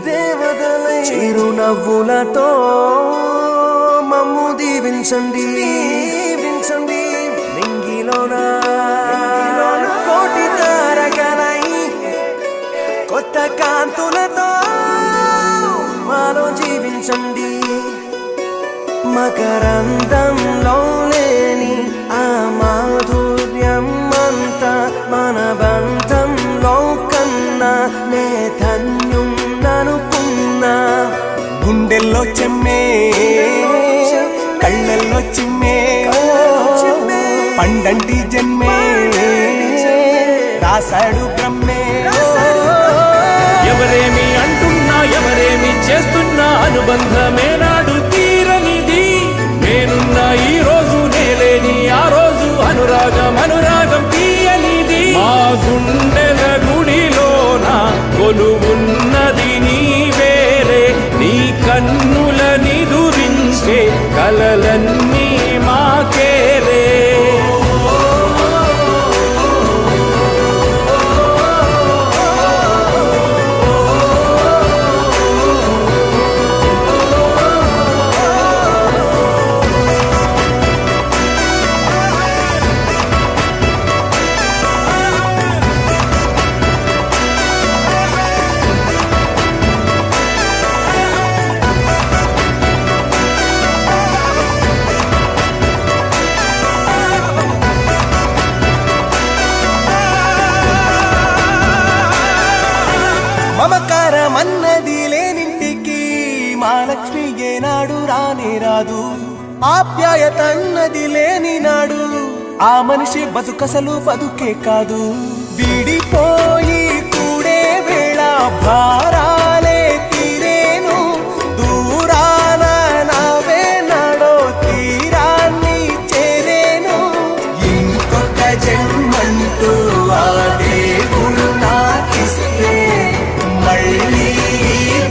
దేవతలై చిరునవ్వులతో మమ్ము దీవించండి నింగిలోన కోటి తారకలై కొత్త కాంతులతో మాలో జీవించండి మకరందంలో లేని ఆ మాధుర్యం అంతా మన బంధంలో కన్నా నే ధన్యున్ననుకున్నా గుండెల్లో చెమ్మే కళ్ళల్లో చిమ్మే పండంటి జన్మే రాశాడు బ్రహ్మే ఎవరేమి అంటున్నా ఎవరేమి చేస్తున్నా అనుబంధమే నాడు తీరనిది నేనున్నా ఈ రోజు నేలేని ఆ రోజు అనురాగం తీయనిది మా గుండెల గుడిలోన కొలువున్నది నీవేలే నీ కన్నుల నిదురించే కలలన్నీ మాకేలే మమకారమన్నది లేనింటికి మహాలక్ష్మి ఏనాడు రానే రాదు ఆప్యాయతన్నది లేని నాడు ఆ మనిషి బతుకసలు బతుకే కాదు విడిపోయి కూడే వేళ భారాలే తీరేను దూరాన నావే నాడో తీరాన్ని చేరేను ఇంకొక జన్మంటూ ఆ దేవుడు నాకిస్తే మళ్ళీ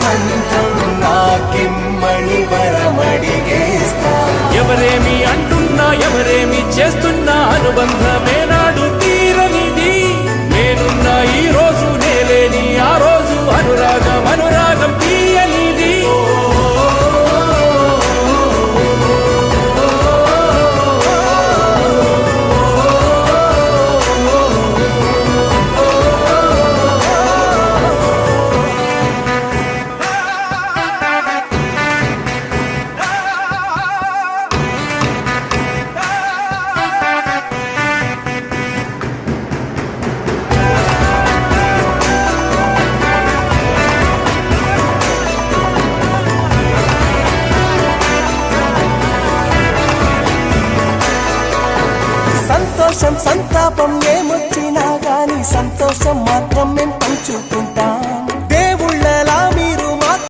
బంధం నాకిమ్మని వరమడిగేస్తా ఎవరేమి అంటున్నా ఎవరేమి చేస్తున్నా అనుబంధమే నాడు తీరనిది నేనున్నా ఈ రోజు నేలేని ఆ రోజు అనురాగం తీయనిది సంతోషం సంతాపం ఏమొచ్చినా గాని సంతోషం మాత్రం మేము పంచుకుంటాం